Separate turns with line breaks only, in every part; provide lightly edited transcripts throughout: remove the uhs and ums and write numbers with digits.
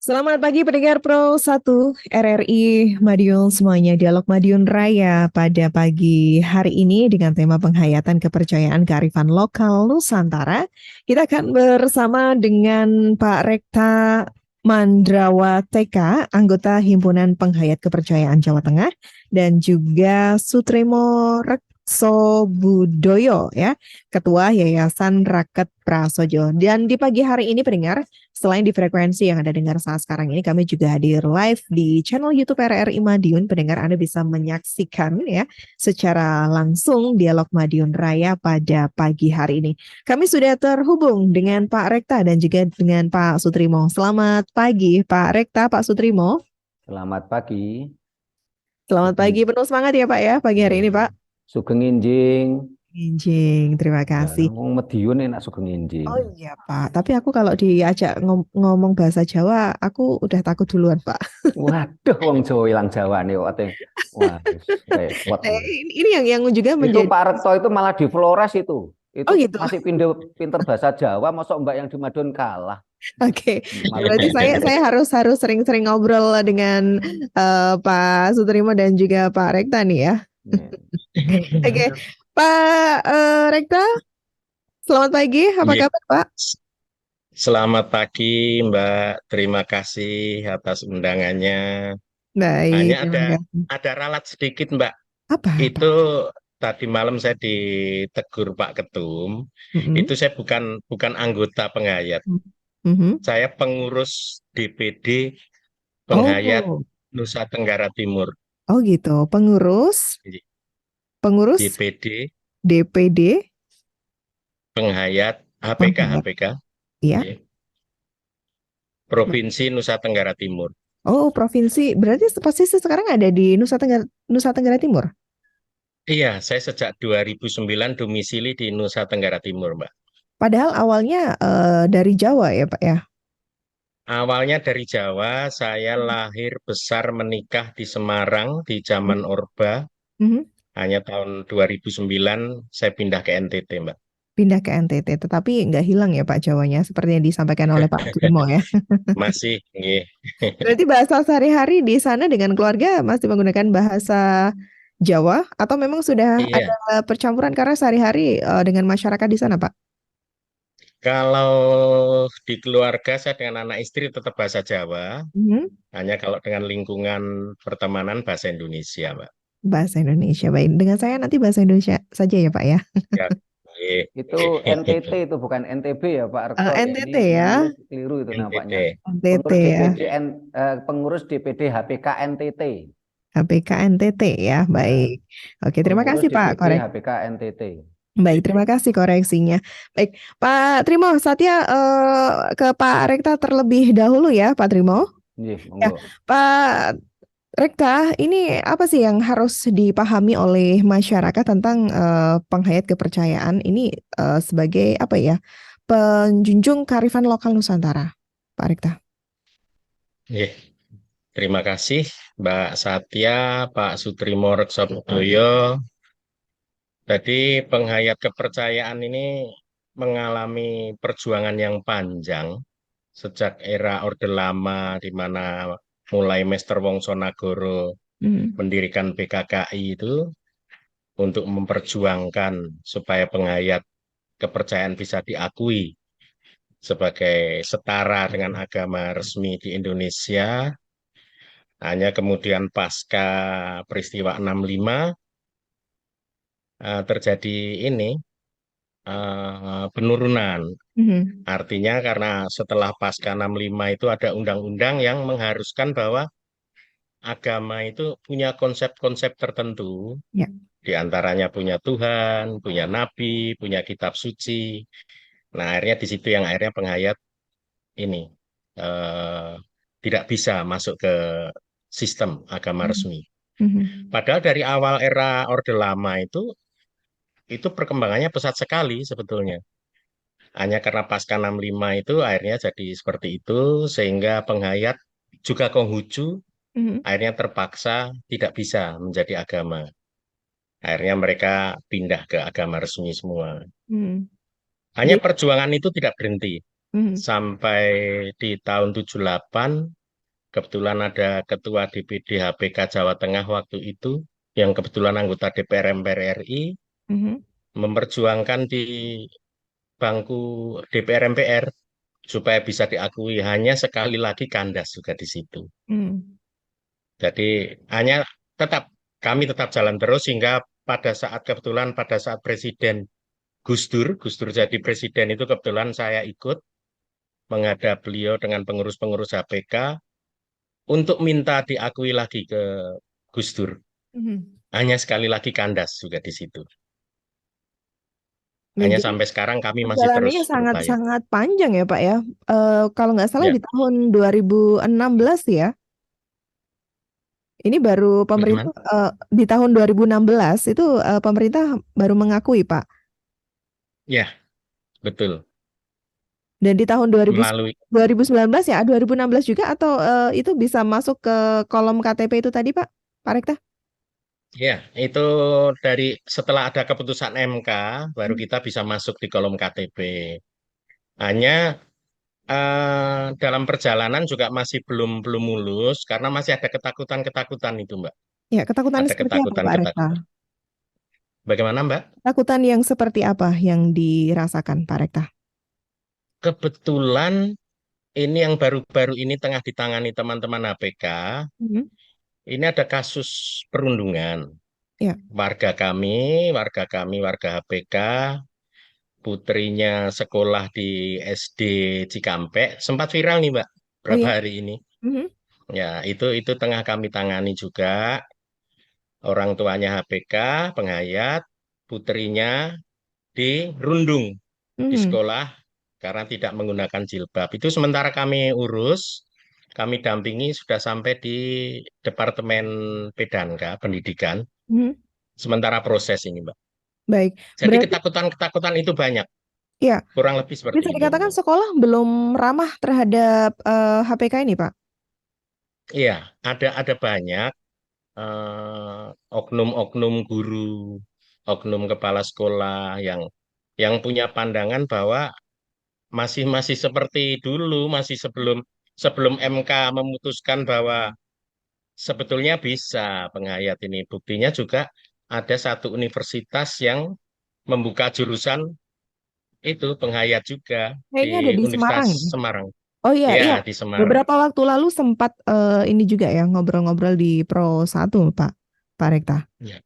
Selamat pagi pendengar Pro 1 RRI Madiun semuanya. Dialog Madiun Raya pada pagi hari ini dengan tema penghayatan kepercayaan kearifan lokal Nusantara. Kita akan bersama dengan Pak Rekta Mandrawa TK, anggota Himpunan Penghayat Kepercayaan Jawa Tengah, dan juga Sutremo Rekso Budoyo, ya, Ketua Yayasan Raket Prasojo. Dan di pagi hari ini pendengar, selain di frekuensi yang Anda dengar saat sekarang ini, kami juga hadir live di channel YouTube RRI Madiun. Pendengar Anda bisa menyaksikan ya secara langsung dialog Madiun Raya pada pagi hari ini. Kami sudah terhubung dengan Pak Rekta dan juga dengan Pak Sutrimo. Selamat pagi Pak Rekta, Pak Sutrimo.
Selamat pagi.
Selamat pagi, penuh semangat ya Pak ya pagi hari ini Pak.
Sugeng Injing.
Injing, terima
Ya,
kasih.
wong Madiun enak Sugeng Injing.
Oh iya Pak, tapi aku kalau diajak ngomong bahasa Jawa, aku udah takut duluan Pak.
Waduh, wong Jawa ilang Jawa nih kok. Wah, repot.
Ini yang juga
Itu
menjadi.
Pak Rekto itu malah di Flores itu.
Oh
Itu
gitu.
masih pinter, pinter bahasa Jawa, masuk Mbak yang di Madiun kalah.
Oke,
Malu
berarti
diri.
saya harus harus sering-sering ngobrol dengan Pak Sutrimo dan juga Pak Rekta nih ya.
Ya.
Oke, Pak Rekta, selamat pagi. Apa
Iya,
kabar Pak?
selamat pagi Mbak. Terima kasih atas undangannya.
Baik,
Hanya
terima kasih.
ada ralat sedikit Mbak.
Apa?
Itu tadi malam saya ditegur Pak Ketum.
Mm-mm.
Itu saya bukan anggota penghayat.
Mhm.
Saya pengurus DPD Penghayat
Oh,
Nusa Tenggara Timur.
oh gitu.
Jadi,
Pengurus
DPD
DPD
Penghayat HPK
Penghayat.
HPK
Ya.
ya, Provinsi Nusa Tenggara Timur.
Oh, provinsi. Berarti posisi sekarang ada di Nusa Tenggara Timur.
Iya, saya sejak 2009 domisili di Nusa Tenggara Timur, Mbak.
Padahal awalnya dari Jawa ya, Pak ya.
Awalnya dari Jawa, saya lahir besar menikah di Semarang di zaman Orba.
Mhm.
Hanya tahun 2009 saya pindah ke NTT, Mbak.
Pindah ke NTT, tetapi nggak hilang ya Pak Jawanya, seperti yang disampaikan oleh Pak Sudirmo ya.
Masih, nggih.
Berarti bahasa sehari-hari di sana dengan keluarga masih menggunakan bahasa Jawa atau memang sudah
Iya,
ada percampuran karena sehari-hari dengan masyarakat di sana Pak?
kalau di keluarga saya dengan anak istri tetap bahasa Jawa.
Mhm.
Hanya kalau dengan lingkungan pertemanan bahasa Indonesia, Mbak.
Bahasa Indonesia, baik. Dengan saya nanti bahasa Indonesia saja ya Pak ya.
Ya, nggih.
Itu NTT itu bukan NTB ya Pak Rekto ya. Ini
NTT ya,
menulis keliru itu
NTT.
nampaknya.
NTT ya.
Pengurus DPD HPK NTT.
HPK NTT ya,
Ya,
baik. Oke, terima
pengurus
kasih Pak.
DPD HPK NTT.
Baik, terima kasih koreksinya. Baik, Pak Trimo, saatnya ke Pak Rekta terlebih dahulu ya, Pak Trimo.
Nggih,
Ya,
monggo.
Pak Rekta, ini apa sih yang harus dipahami oleh masyarakat tentang penghayat kepercayaan ini sebagai apa ya, penjunjung kearifan lokal Nusantara, Pak Rekta?
Nggih. Terima kasih Mbak Satya, Pak Sutrimo Reksobudoyo. Jadi penghayat kepercayaan ini mengalami perjuangan yang panjang sejak era Orde Lama di mana mulai Mester Wongsonagoro
Hmm.
mendirikan PKKI itu untuk memperjuangkan supaya penghayat kepercayaan bisa diakui sebagai setara dengan agama resmi di Indonesia. Hanya kemudian pasca peristiwa 65 terjadi ini penurunan.
Mhm.
Artinya karena setelah pasca 65 itu ada undang-undang yang mengharuskan bahwa agama itu punya konsep-konsep tertentu,
Ya.
di antaranya punya Tuhan, punya nabi, punya kitab suci. Nah, akhirnya di situ yang akhirnya penghayat ini eh, tidak bisa masuk ke sistem agama
Mhm.
resmi.
Mhm.
Padahal dari awal era Orde Lama itu perkembangannya pesat sekali sebetulnya. Hanya karena pasca 65 itu akhirnya jadi seperti itu, sehingga penghayat juga Konghucu
Mhm.
akhirnya terpaksa tidak bisa menjadi agama. Akhirnya mereka pindah ke agama resmi semua.
Mhm.
Hanya
Jadi,
perjuangan itu tidak berhenti.
Mhm.
sampai di tahun 78 kebetulan ada ketua DPD HPK Jawa Tengah waktu itu yang kebetulan anggota DPR MPR RI
Mhm.
memperjuangkan di bangku DPR MPR supaya bisa diakui hanya sekali lagi kandas juga di situ.
Mhm.
Jadi hanya tetap kami tetap jalan terus sehingga pada saat kebetulan pada saat Presiden Gus Dur jadi presiden itu kebetulan saya ikut menghadap beliau dengan pengurus-pengurus HPK untuk minta diakui lagi ke Gus Dur.
Mhm.
Hanya sekali lagi kandas juga di situ.
Nah,
Hanya
jadi
sampai sekarang kami masih terus
perjalanannya
berupaya.
sangat-sangat panjang ya Pak ya. Kalau nggak salah
Ya,
di tahun 2016 ya. Ini baru pemerintah
bagaimana?
di tahun 2016 itu pemerintah baru mengakui Pak.
Ya, betul.
Dan di tahun
Melalui
2019 ya, 2016 juga atau itu bisa masuk ke kolom KTP itu tadi Pak? Pak Rekta?
ya, itu dari setelah ada keputusan MK baru
Hmm.
kita bisa masuk di kolom KTP. Hanya dalam perjalanan juga masih belum belum mulus karena masih ada ketakutan-ketakutan itu, Mbak.
Ya, ketakutan
Ada
seperti apa Pak Rekta?
ketakutan-ketakutan. Bagaimana, Mbak?
Ketakutan yang seperti apa yang dirasakan Pak Rekta?
Kebetulan ini yang baru-baru ini tengah ditangani teman-teman HPK.
Mhm.
Ini ada kasus perundungan.
Ya,
Warga HPK, putrinya sekolah di SD Cikampek, sempat viral nih, Mbak,
oh
berapa
ya.
hari ini.
Mhm.
Ya, itu tengah kami tangani juga. Orang tuanya HPK, penghayat, putrinya dirundung di
Mhm.
sekolah karena tidak menggunakan jilbab. Itu sementara kami urus, kami dampingi sudah sampai di Departemen Pedanka Pendidikan.
Mhm.
Sementara proses ini, Mbak.
Baik,
Jadi
berarti
ketakutan-ketakutan itu banyak,
ya
kurang lebih seperti
bisa
itu.
dikatakan sekolah belum ramah terhadap HPK ini Pak.
Iya, ada banyak oknum-oknum guru, oknum kepala sekolah yang punya pandangan bahwa masih masih seperti dulu, masih sebelum sebelum MK memutuskan bahwa sebetulnya bisa penghayat ini. Buktinya juga ada satu universitas yang membuka jurusan itu penghayat juga di
Kayaknya ada di
Universitas
Semarang ya.
Semarang.
Oh iya,
Ya,
iya.
di Semarang.
Beberapa waktu lalu sempat ini juga ya ngobrol-ngobrol di Pro 1 Pak, Pak Rekta.
Ya,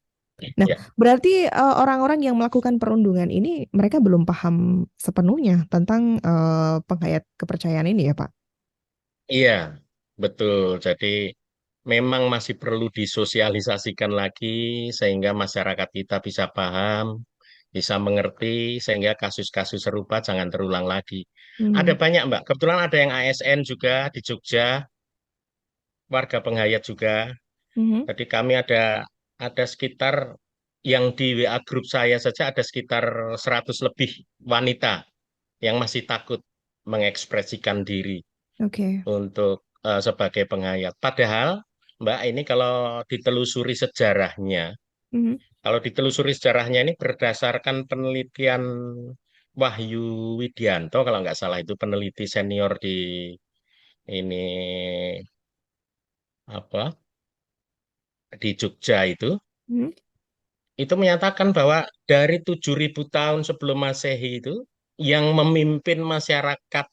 Nah,
ya,
berarti orang-orang yang melakukan perundungan ini mereka belum paham sepenuhnya tentang penghayat kepercayaan ini ya Pak.
iya, betul. Jadi memang masih perlu disosialisasikan lagi sehingga masyarakat kita bisa paham, bisa mengerti sehingga kasus-kasus serupa jangan terulang lagi. Ada
Hmm.
banyak, Mbak. Kebetulan ada yang ASN juga di Jogja, warga penghayat juga.
Mhm.
Jadi kami ada sekitar yang di WA grup saya saja ada sekitar 100 lebih wanita yang masih takut mengekspresikan diri
Oke.
untuk sebagai penghayat. Padahal, Mbak, ini kalau ditelusuri sejarahnya,
Mhm.
kalau ditelusuri sejarahnya ini berdasarkan penelitian Wahyu Widianto, kalau nggak salah itu peneliti senior di ini apa di Jogja
Mhm.
itu menyatakan bahwa dari 7.000 tahun sebelum Masehi itu yang memimpin masyarakat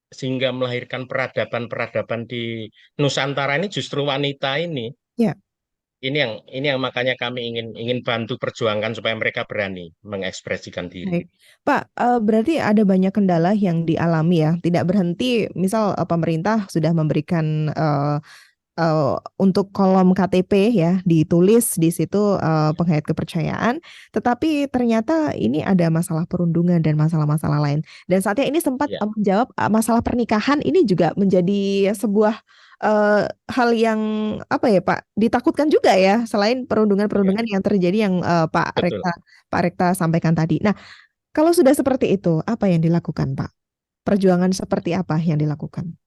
sehingga melahirkan peradaban-peradaban di Nusantara ini justru wanita ini.
Ya.
Ini yang makanya kami ingin ingin bantu perjuangkan supaya mereka berani mengekspresikan diri.
Baik, Pak, berarti ada banyak kendala yang dialami ya. Tidak berhenti, misal pemerintah sudah memberikan untuk kolom KTP ya ditulis di situ penghayat kepercayaan, tetapi ternyata ini ada masalah perundungan dan masalah-masalah lain. Dan saatnya ini sempat
Ya,
menjawab masalah pernikahan ini juga menjadi sebuah hal yang apa ya Pak ditakutkan juga ya selain
ya,
perundungan-perundungan yang terjadi yang
betul.
Pak Rekta sampaikan tadi. Nah, kalau sudah seperti itu, apa yang dilakukan, Pak? Perjuangan seperti apa yang dilakukan?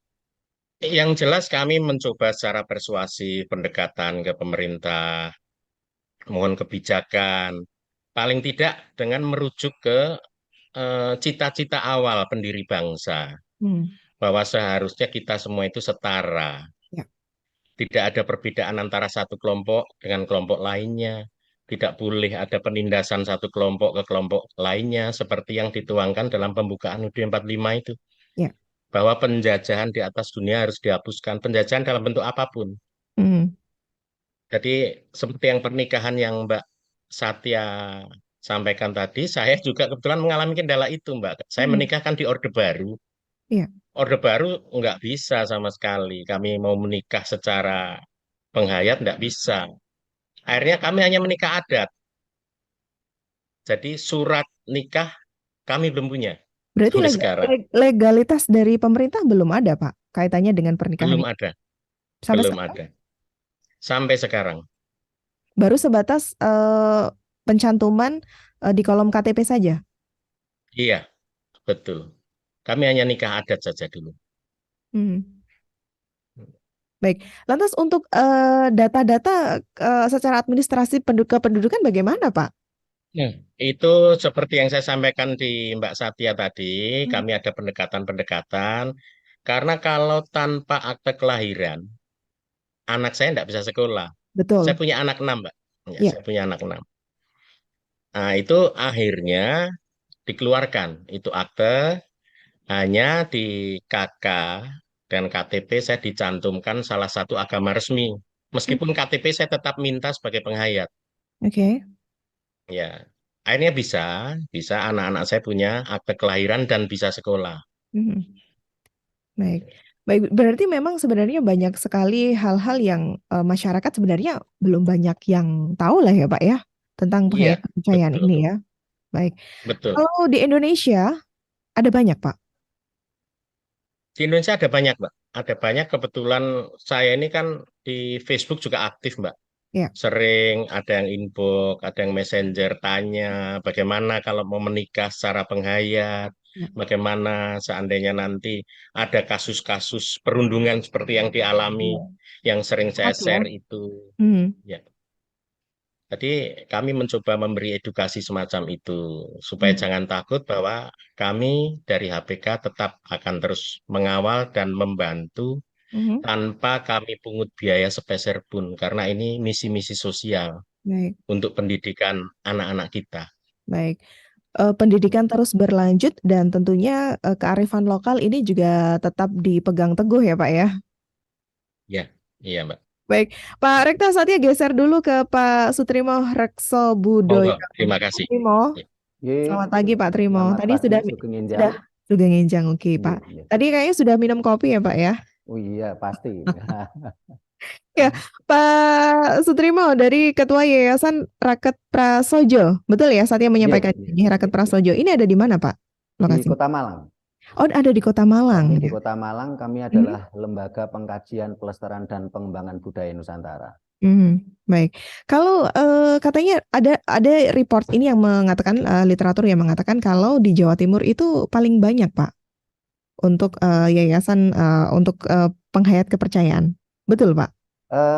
Yang jelas kami mencoba secara persuasi pendekatan ke pemerintah, mohon kebijakan, paling tidak dengan merujuk ke cita-cita awal pendiri bangsa,
Hmm.
bahwa seharusnya kita semua itu setara.
Ya.
Tidak ada perbedaan antara satu kelompok dengan kelompok lainnya. Tidak boleh ada penindasan satu kelompok ke kelompok lainnya, seperti yang dituangkan dalam pembukaan UUD 45 itu.
Ya.
Bahwa penjajahan di atas dunia harus dihapuskan. Penjajahan dalam bentuk apapun.
Hmm.
Jadi seperti yang pernikahan yang Mbak Satya sampaikan tadi, saya juga kebetulan mengalami kendala itu, Mbak. Saya
Hmm.
menikah kan di Orde Baru.
Ya.
Orde Baru nggak bisa sama sekali. Kami mau menikah secara penghayat nggak bisa. Akhirnya kami hanya menikah adat. Jadi surat nikah kami belum punya
Berarti
sampai sekarang.
legalitas dari pemerintah belum ada, Pak, kaitannya dengan pernikahan
Belum
ini.
ada,
Sampai
belum
sekarang
ada. Sampai sekarang.
baru sebatas pencantuman di kolom KTP saja.
Iya, betul. Kami hanya nikah adat saja dulu.
Hmm. Baik, lantas untuk data-data secara administrasi kependudukan bagaimana, Pak?
Nah, itu seperti yang saya sampaikan di Mbak Satya tadi,
Hmm.
kami ada pendekatan-pendekatan. Karena kalau tanpa akte kelahiran, anak saya tidak bisa sekolah. Saya
Betul.
punya anak 6, Mbak. Ya,
Ya.
saya punya anak 6. Nah, itu akhirnya dikeluarkan. Itu akte, hanya di KK dan KTP saya dicantumkan salah satu agama resmi.
Hmm.
Meskipun KTP saya tetap minta sebagai penghayat.
Oke.
Ya, akhirnya bisa anak-anak saya punya akte kelahiran dan bisa sekolah.
Hmm. Baik. Baik, berarti memang sebenarnya banyak sekali hal-hal yang masyarakat sebenarnya belum banyak yang tahu lah ya, Pak ya, tentang
Iya,
kepercayaan
betul,
ini ya. Baik.
betul.
Kalau di Indonesia ada banyak, Pak.
Di Indonesia ada banyak, Mbak. Ada banyak, kebetulan saya ini kan di Facebook juga aktif, Mbak.
Ya.
Sering ada yang inbox, ada yang messenger tanya bagaimana kalau mau menikah secara penghayat,
Ya.
bagaimana seandainya nanti ada kasus-kasus perundungan seperti yang dialami, yang sering saya
Oke.
share itu.
Hmm.
Ya, jadi kami mencoba memberi edukasi semacam itu supaya
Hmm.
jangan takut bahwa kami dari HPK tetap akan terus mengawal dan membantu
Mhm.
tanpa kami pungut biaya sepeser pun karena ini misi-misi sosial
Baik,
untuk pendidikan anak-anak kita.
baik. Pendidikan terus berlanjut dan tentunya kearifan lokal ini juga tetap dipegang teguh ya, Pak ya.
Ya, iya Mbak.
Baik, Pak Rekta saatnya geser dulu ke Pak Sutrimo Rekso Budoyo.
Monggo, terima
Pak
kasih.
Trimo,
Ya.
selamat
Ye,
pagi Pak Trimo.
selamat
Tadi
pagi,
sudah
Sugeng Enjang.
sudah sudah nginjang, oke
Ye,
Pak.
ye.
Tadi kayaknya sudah minum kopi ya Pak ya.
Oh iya, pasti.
Ya, Pak Sutrimo dari Ketua Yayasan Raket Prasojo, betul ya saat yang
Ye,
menyampaikan
ye,
ini Raket
ye.
Prasojo. Ini ada di mana Pak?
Di
Lokasi?
Kota Malang.
Oh, ada di Kota Malang
Di
ya.
Kota Malang kami
Mhm.
adalah Lembaga Pengkajian Pelestarian dan Pengembangan Budaya Nusantara.
Baik. Kalau katanya ada report ini yang mengatakan literatur yang mengatakan kalau di Jawa Timur itu paling banyak Pak untuk yayasan untuk penghayat kepercayaan. Betul Pak?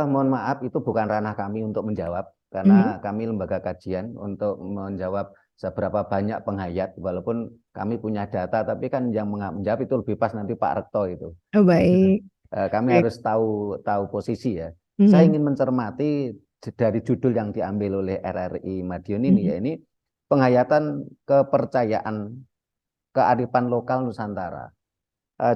Mohon maaf, itu bukan ranah kami untuk menjawab,
Mhm.
karena kami lembaga kajian untuk menjawab seberapa banyak penghayat, walaupun kami punya data, tapi kan yang menjawab itu lebih pas nanti Pak Rekto itu.
Oh, baik.
Kami
Baik.
harus tahu posisi ya.
Mhm.
Saya ingin mencermati dari judul yang diambil oleh RRI Madiun ini, ya ini penghayatan kepercayaan kearifan lokal Nusantara.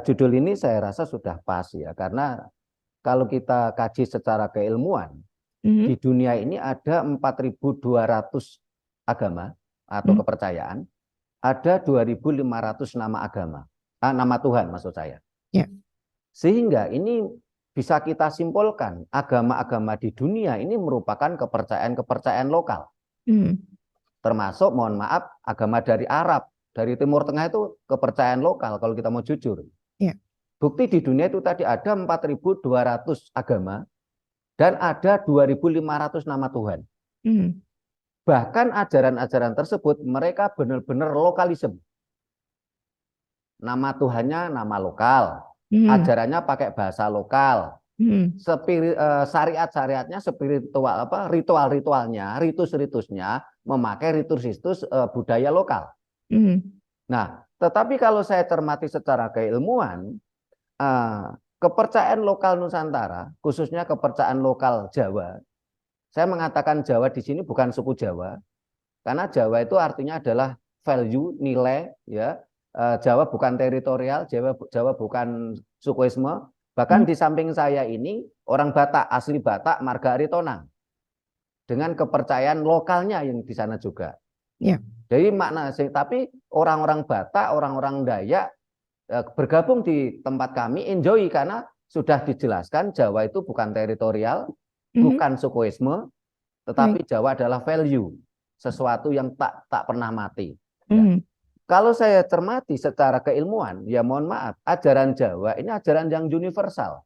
Judul ini saya rasa sudah pas ya, karena kalau kita kaji secara keilmuan,
Mhm.
di dunia ini ada 4.200 agama atau
Mhm.
kepercayaan, ada 2.500 nama agama, nama Tuhan maksud saya.
Ya.
Sehingga ini bisa kita simpulkan, agama-agama di dunia ini merupakan kepercayaan-kepercayaan lokal.
Mhm.
Termasuk, mohon maaf, agama dari Arab, dari Timur Tengah itu kepercayaan lokal kalau kita mau jujur.
Ya.
Bukti di dunia itu tadi ada 4.200 agama dan ada 2.500 nama Tuhan.
Mhm.
Bahkan ajaran-ajaran tersebut mereka benar-benar lokalisme. Nama Tuhannya nama lokal,
Mhm.
ajarannya pakai bahasa lokal,
Mhm.
syariat-syariatnya spiritual ritual-ritualnya, ritus-ritusnya memakai ritus-ritus budaya lokal.
Mhm.
Nah, tetapi kalau saya cermati secara keilmuan, kepercayaan lokal Nusantara, khususnya kepercayaan lokal Jawa, saya mengatakan Jawa di sini bukan suku Jawa, karena Jawa itu artinya adalah value, nilai, ya. Jawa bukan teritorial, Jawa bukan sukuisme. Bahkan di samping saya ini orang Batak, asli Batak, Marga Aritonang, dengan kepercayaan lokalnya yang di sana juga.
Ya.
Jadi makna, tapi orang-orang Batak, orang-orang Dayak bergabung di tempat kami, enjoy karena sudah dijelaskan Jawa itu bukan teritorial, bukan sukuisme, tetapi Jawa adalah value, sesuatu yang tak pernah mati. Ya. Kalau saya cermati secara keilmuan, ya mohon maaf, ajaran Jawa ini ajaran yang universal.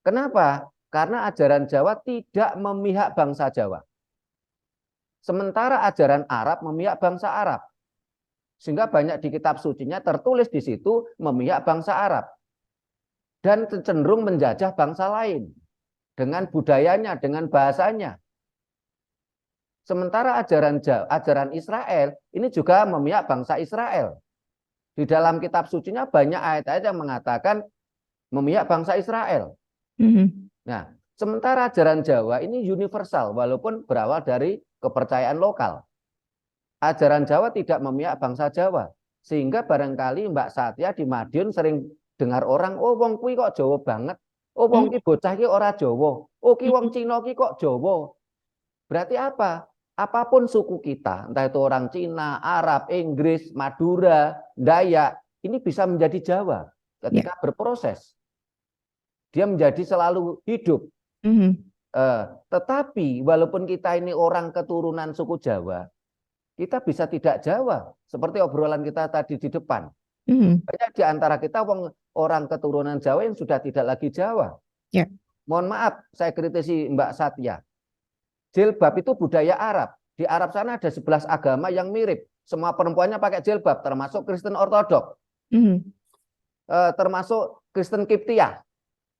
Kenapa? Karena ajaran Jawa tidak memihak bangsa Jawa. Sementara ajaran Arab memihak bangsa Arab. Sehingga banyak di kitab sucinya tertulis di situ memihak bangsa Arab. Dan cenderung menjajah bangsa lain. Dengan budayanya, dengan bahasanya. Sementara ajaran Israel ini juga memihak bangsa Israel. Di dalam kitab sucinya banyak ayat-ayat yang mengatakan memihak bangsa Israel. Nah, sementara ajaran Jawa ini universal walaupun berawal dari kepercayaan lokal. Ajaran Jawa tidak memihak bangsa Jawa. Sehingga barangkali Mbak Satya di Madiun sering dengar orang, oh wong kuwi kok Jawa banget. Oh wong ki bocah ki ora Jawa. Oh ki wong Cina ki kok Jawa. Berarti apa? Apapun suku kita, entah itu orang Cina, Arab, Inggris, Madura, Dayak, ini bisa menjadi Jawa ketika berproses. Dia menjadi selalu hidup. Tetapi walaupun kita ini orang keturunan suku Jawa, kita bisa tidak Jawa. Seperti obrolan kita tadi di depan. Banyak di antara kita orang keturunan Jawa yang sudah tidak lagi Jawa. Mohon maaf, saya kritisi Mbak Satya. Jilbab itu budaya Arab. Di Arab sana ada 11 agama yang mirip. Semua perempuannya pakai jilbab, termasuk Kristen Ortodok. Termasuk Kristen Kiptiah.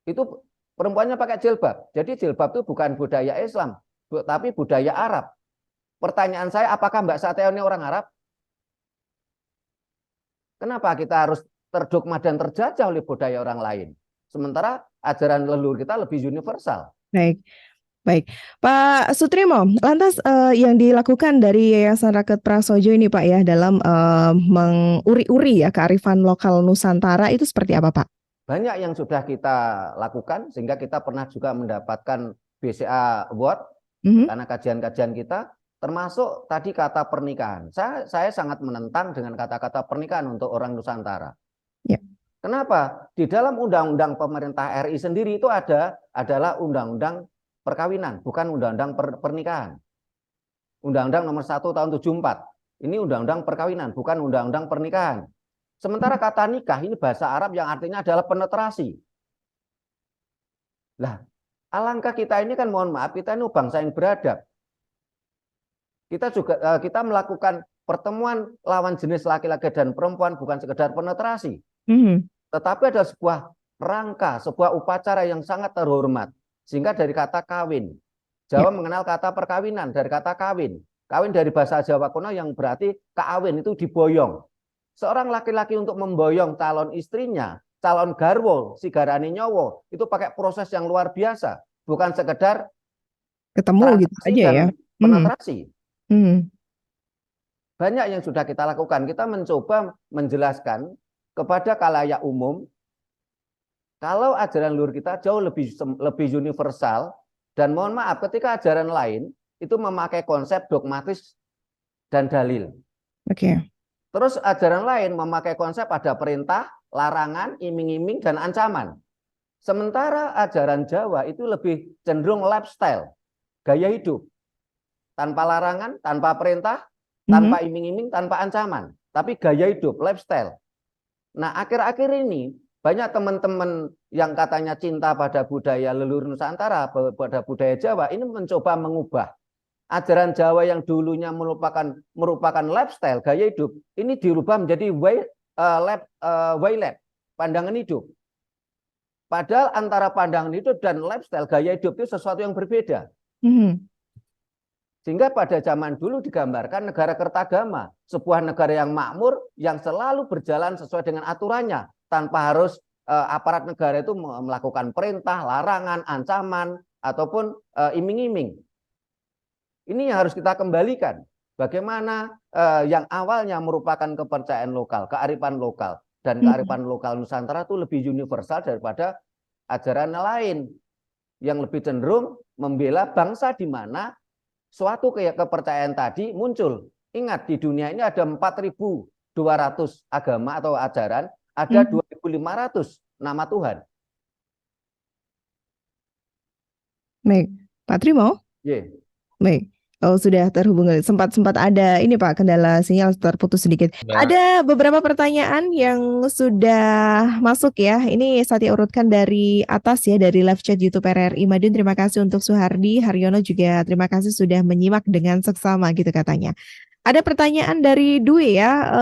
Itu perempuannya pakai jilbab. Jadi jilbab itu bukan budaya Islam, tapi budaya Arab. Pertanyaan saya, apakah Mbak Satya ini orang Arab? Kenapa kita harus terdogma dan terjajah oleh budaya orang lain? Sementara ajaran leluhur kita lebih universal.
Baik, Pak Sutrimo, lantas yang dilakukan dari Yayasan Raket Prasojo ini Pak ya dalam menguri-uri ya kearifan lokal Nusantara itu seperti apa Pak?
Banyak yang sudah kita lakukan sehingga kita pernah juga mendapatkan BCA Award karena kajian-kajian kita, termasuk tadi kata pernikahan. Saya sangat menentang dengan kata-kata pernikahan untuk orang Nusantara. Kenapa? Di dalam undang-undang pemerintah RI sendiri itu adalah undang-undang perkawinan, bukan undang-undang pernikahan. Undang-undang nomor 1 tahun 74. Ini undang-undang perkawinan, bukan undang-undang pernikahan. Sementara kata nikah ini bahasa Arab yang artinya adalah penetrasi. Lah, alangkah kita ini kan mohon maaf, kita ini bangsa yang beradab. Kita melakukan pertemuan lawan jenis laki-laki dan perempuan bukan sekedar penetrasi. Tetapi ada sebuah rangka, sebuah upacara yang sangat terhormat. Sehingga dari kata kawin, Jawa mengenal kata perkawinan dari kata kawin. Kawin dari bahasa Jawa kuno yang berarti kawin itu diboyong. Seorang laki-laki untuk memboyong calon istrinya, calon garwo, sigarani nyowo, itu pakai proses yang luar biasa. Bukan sekedar
ketemu gitu aja ya.
Penetrasi. Banyak yang sudah kita lakukan. Kita mencoba menjelaskan kepada khalayak umum, kalau ajaran leluhur kita jauh lebih universal, dan mohon maaf ketika ajaran lain itu memakai konsep dogmatis dan dalil. Terus ajaran lain memakai konsep ada perintah, larangan, iming-iming, dan ancaman. Sementara ajaran Jawa itu lebih cenderung lifestyle, gaya hidup. Tanpa larangan, tanpa perintah, tanpa iming-iming, tanpa ancaman. Tapi gaya hidup, lifestyle. Nah akhir-akhir ini banyak teman-teman yang katanya cinta pada budaya leluhur Nusantara, pada budaya Jawa, ini mencoba mengubah. Ajaran Jawa yang dulunya merupakan lifestyle, gaya hidup, ini dirubah menjadi way life, pandangan hidup. Padahal antara pandangan hidup dan lifestyle, gaya hidup itu sesuatu yang berbeda. Sehingga pada zaman dulu digambarkan negara kertagama, sebuah negara yang makmur yang selalu berjalan sesuai dengan aturannya tanpa harus aparat negara itu melakukan perintah, larangan, ancaman ataupun iming-iming. Ini yang harus kita kembalikan. Bagaimana yang awalnya merupakan kepercayaan lokal, kearifan lokal, dan kearifan lokal Nusantara itu lebih universal daripada ajaran lain yang lebih cenderung membela bangsa di mana suatu kepercayaan tadi muncul. Ingat, di dunia ini ada 4.200 agama atau ajaran, ada 2.500 nama Tuhan.
Baik, Pak Trimo?
Yeah.
Baik. Oh, sudah terhubung. Sempat ada ini Pak, kendala sinyal terputus sedikit.
Mbak.
Ada beberapa pertanyaan yang sudah masuk ya. Ini saya urutkan dari atas ya, dari live chat YouTube RRI Madiun. Terima kasih untuk Suhardi, Haryono juga terima kasih sudah menyimak dengan seksama gitu katanya. Ada pertanyaan dari Dwi ya.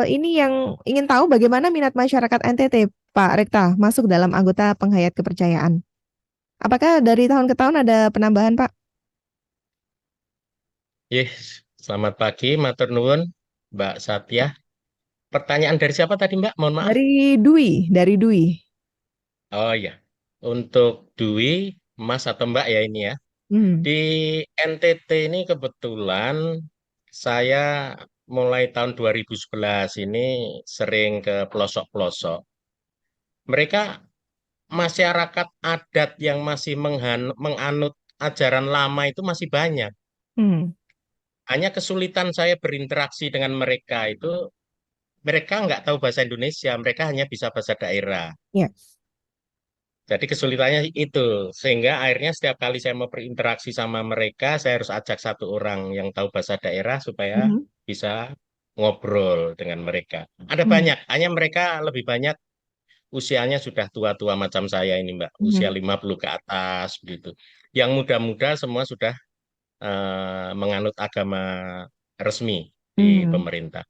Ini yang ingin tahu bagaimana minat masyarakat NTT, Pak Rekta, masuk dalam anggota penghayat kepercayaan. Apakah dari tahun ke tahun ada penambahan, Pak?
Selamat pagi, matur nuwun, Mbak Satya. Pertanyaan dari siapa tadi, Mbak? Mohon maaf.
Dari Dwi.
Oh iya, untuk Dwi, Mas atau Mbak ya ini ya. Di NTT ini kebetulan saya mulai tahun 2011 ini sering ke pelosok-pelosok. Mereka masyarakat adat yang masih menganut ajaran lama itu masih banyak. Hanya kesulitan saya berinteraksi dengan mereka itu, mereka nggak tahu bahasa Indonesia, mereka hanya bisa bahasa daerah.
Ya.
Jadi kesulitannya itu, sehingga akhirnya setiap kali saya mau berinteraksi sama mereka, saya harus ajak satu orang yang tahu bahasa daerah supaya bisa ngobrol dengan mereka. Ada banyak, hanya mereka lebih banyak usianya sudah tua-tua macam saya ini, Mbak, usia 50 ke atas begitu. Yang muda-muda semua sudah menganut agama resmi di pemerintah.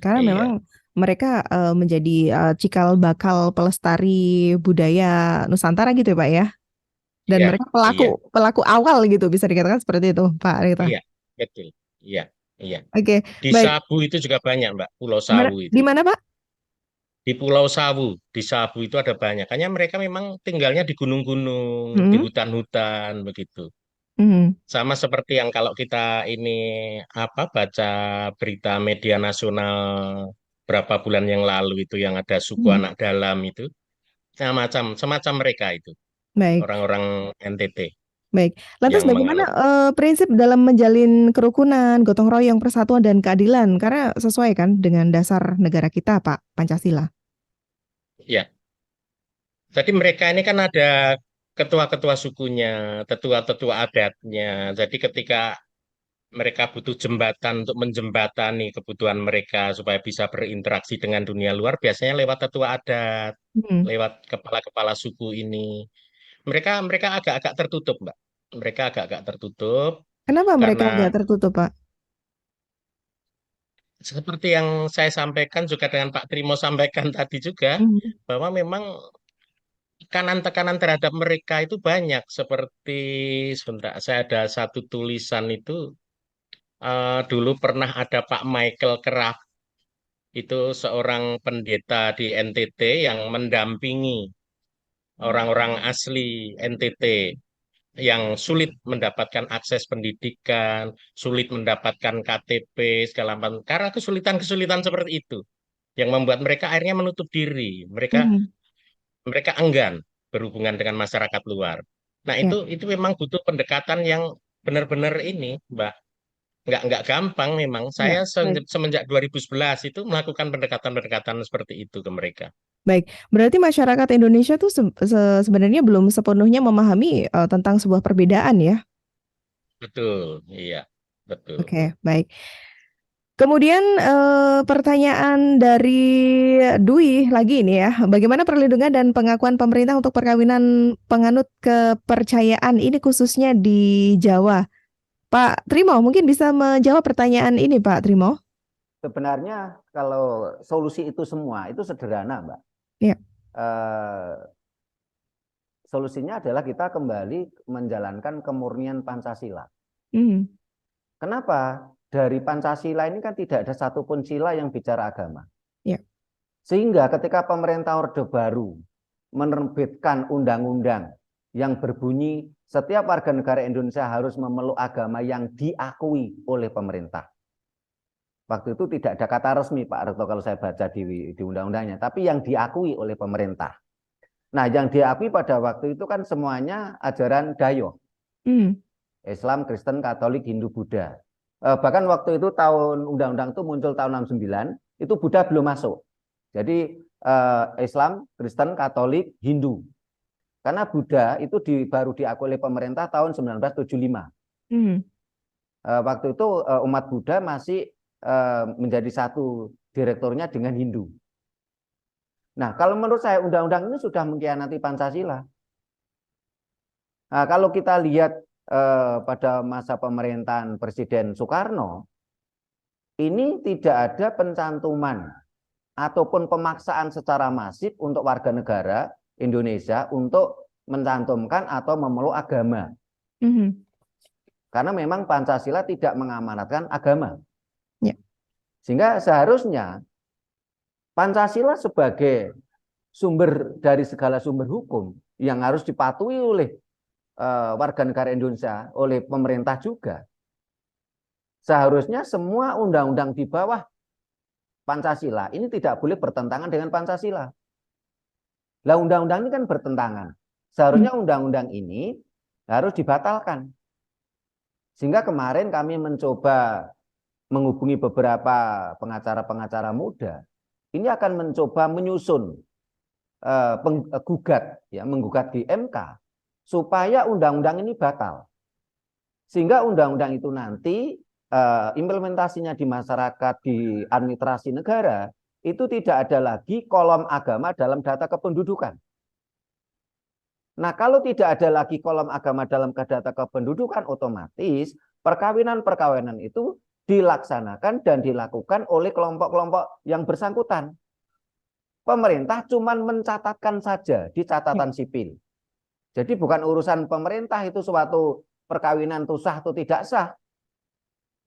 Karena memang
Iya,
mereka menjadi cikal bakal pelestari budaya Nusantara gitu ya Pak ya. Dan
iya,
mereka
iya,
pelaku awal gitu bisa dikatakan seperti itu Pak Rita.
iya, betul. Iya, iya.
Oke,
Di
baik.
Sabu itu juga banyak, Mbak, Pulau Sawu itu.
Di mana Pak?
Di Pulau Sawu, di Sabu itu ada banyak. Hanya mereka memang tinggalnya di gunung-gunung, di
Hmm,
hutan-hutan begitu.
hmm,
Sama seperti yang kalau kita ini apa baca berita media nasional berapa bulan yang lalu itu yang ada suku
hmm.
anak dalam itu, semacam mereka itu,
Baik,
orang-orang NTT
baik. Lantas
yang
bagaimana
menganut.
prinsip dalam menjalin kerukunan, gotong royong, persatuan dan keadilan? Karena sesuai kan dengan dasar negara kita Pak, Pancasila.
Ya, jadi mereka ini kan ada ketua-ketua sukunya, tetua-tetua adatnya. Jadi ketika mereka butuh jembatan untuk menjembatani kebutuhan mereka supaya bisa berinteraksi dengan dunia luar, biasanya lewat tetua adat,
Hmm.
lewat kepala-kepala suku ini. Mereka mereka agak-agak tertutup, Mbak. Mereka agak-agak tertutup
Kenapa mereka
karena
agak tertutup Pak?
seperti yang saya sampaikan juga dengan Pak Trimo sampaikan tadi juga,
Hmm.
bahwa memang tekanan-tekanan terhadap mereka itu banyak. Seperti sebentar, saya ada satu tulisan itu dulu pernah ada Pak Michael Keraf, itu seorang pendeta di NTT yang mendampingi orang-orang asli NTT yang sulit mendapatkan akses pendidikan, sulit mendapatkan KTP segala macam. Karena kesulitan-kesulitan seperti itu yang membuat mereka akhirnya menutup diri. Mereka
Hmm.
mereka enggan berhubungan dengan masyarakat luar. Nah,
Ya,
itu memang butuh pendekatan yang benar-benar ini, Mbak. Nggak gampang memang.
ya,
Saya
baik.
semenjak 2011 itu melakukan pendekatan-pendekatan seperti itu ke mereka.
Baik, berarti masyarakat Indonesia tuh sebenarnya belum sepenuhnya memahami tentang sebuah perbedaan ya.
Betul, iya, betul.
Oke, baik. Kemudian pertanyaan dari Dwi lagi ini ya, bagaimana perlindungan dan pengakuan pemerintah untuk perkawinan penganut kepercayaan ini khususnya di Jawa? Pak Trimo mungkin bisa menjawab pertanyaan ini Pak Trimo.
Sebenarnya kalau solusi itu semua itu sederhana, Mbak.
Ya.
Solusinya adalah kita kembali menjalankan kemurnian Pancasila.
Hmm.
Kenapa? Dari Pancasila ini kan tidak ada satupun sila yang bicara agama.
Ya.
Sehingga ketika pemerintah Orde Baru menerbitkan undang-undang yang berbunyi setiap warga negara Indonesia harus memeluk agama yang diakui oleh pemerintah. Waktu itu tidak ada kata resmi Pak Rekto kalau saya baca di undang-undangnya, tapi yang diakui oleh pemerintah. Nah, yang diakui pada waktu itu kan semuanya ajaran Dayo. Islam, Kristen, Katolik, Hindu, Buddha. Bahkan waktu itu tahun undang-undang itu muncul tahun 69, itu Buddha belum masuk. Jadi Islam, Kristen, Katolik, Hindu. Karena Buddha itu baru diakui oleh pemerintah tahun 1975. Waktu itu umat Buddha masih menjadi satu direkturnya dengan Hindu. Nah, kalau menurut saya undang-undang ini sudah mengkhianati Pancasila. Nah, kalau kita lihat pada masa pemerintahan Presiden Soekarno, ini tidak ada pencantuman ataupun pemaksaan secara masif untuk warga negara Indonesia untuk mencantumkan atau memeluk agama. Karena memang Pancasila tidak mengamanatkan agama.
Ya.
Sehingga seharusnya Pancasila sebagai sumber dari segala sumber hukum yang harus dipatuhi oleh warga negara Indonesia, oleh pemerintah juga. Seharusnya semua undang-undang di bawah Pancasila ini tidak boleh bertentangan dengan Pancasila. Lah undang-undang ini kan bertentangan. Seharusnya undang-undang ini harus dibatalkan. Sehingga kemarin kami mencoba menghubungi beberapa pengacara-pengacara muda. Ini akan mencoba menyusun menggugat di MK supaya undang-undang ini batal. Sehingga undang-undang itu nanti implementasinya di masyarakat, di administrasi negara, itu tidak ada lagi kolom agama dalam data kependudukan. Nah, kalau tidak ada lagi kolom agama dalam data kependudukan, otomatis perkawinan-perkawinan itu dilaksanakan dan dilakukan oleh kelompok-kelompok yang bersangkutan. Pemerintah cuma mencatatkan saja di catatan sipil. Jadi bukan urusan pemerintah itu suatu perkawinan itu sah atau tidak sah.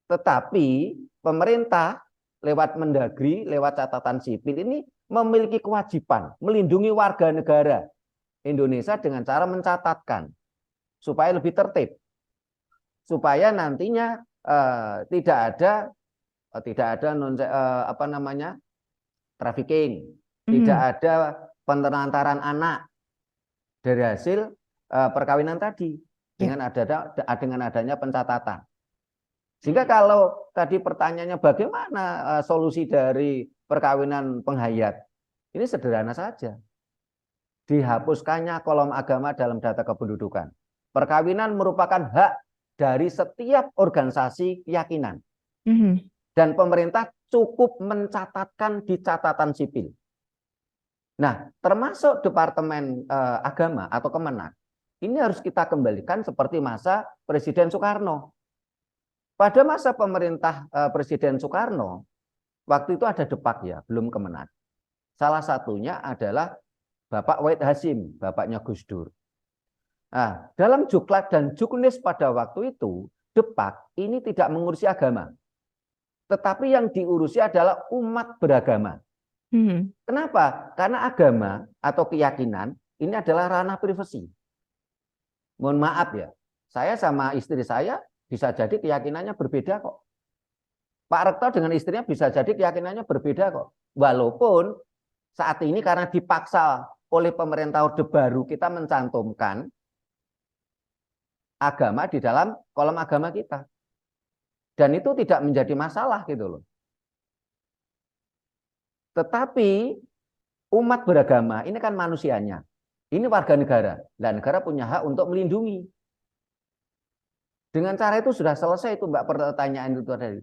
Tetapi pemerintah lewat Mendagri, lewat catatan sipil ini memiliki kewajiban melindungi warga negara Indonesia dengan cara mencatatkan supaya lebih tertib. Supaya nantinya tidak ada trafficking, tidak ada penelantaran anak dari hasil perkawinan tadi dengan adanya pencatatan. Sehingga kalau tadi pertanyaannya bagaimana solusi dari perkawinan penghayat, ini sederhana saja. Dihapuskannya kolom agama dalam data kependudukan. Perkawinan merupakan hak dari setiap organisasi keyakinan. Dan pemerintah cukup mencatatkan di catatan sipil. Nah, termasuk Departemen Agama atau Kemenak, ini harus kita kembalikan seperti masa Presiden Soekarno. Pada masa pemerintah Presiden Soekarno, waktu itu ada Depak ya, belum Kemenak. Salah satunya adalah Bapak Wahid Hasyim, bapaknya Gus Dur. Nah, dalam Juklat dan Juknis pada waktu itu, Depak ini tidak mengurusi agama. Tetapi yang diurusi adalah umat beragama. Kenapa? Karena agama atau keyakinan ini adalah ranah privasi. Mohon maaf ya, saya sama istri saya bisa jadi keyakinannya berbeda kok. Pak Rekto dengan istrinya bisa jadi keyakinannya berbeda kok. Walaupun saat ini karena dipaksa oleh pemerintah Orde Baru kita mencantumkan agama di dalam kolom agama kita. Dan itu tidak menjadi masalah gitu loh. Tetapi umat beragama ini kan manusianya. Ini warga negara. Dan negara punya hak untuk melindungi. Dengan cara itu sudah selesai itu Mbak pertanyaan itu tadi.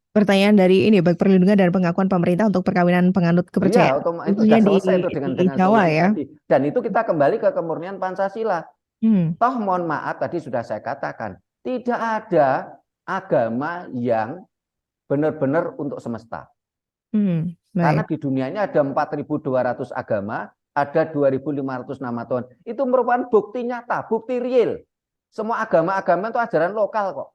Pertanyaan dari ini, baik perlindungan dan pengakuan pemerintah untuk perkawinan penganut kepercayaan.
Iya, itu sudah selesai itu dengan
Jawa ya.
tadi. Dan itu kita kembali ke kemurnian Pancasila. Toh mohon maaf tadi sudah saya katakan, tidak ada agama yang benar-benar untuk semesta. Karena di dunia ini ada 4.200 agama, ada 2.500 nama Tuhan. Itu merupakan bukti nyata, bukti real. Semua agama-agama itu ajaran lokal kok.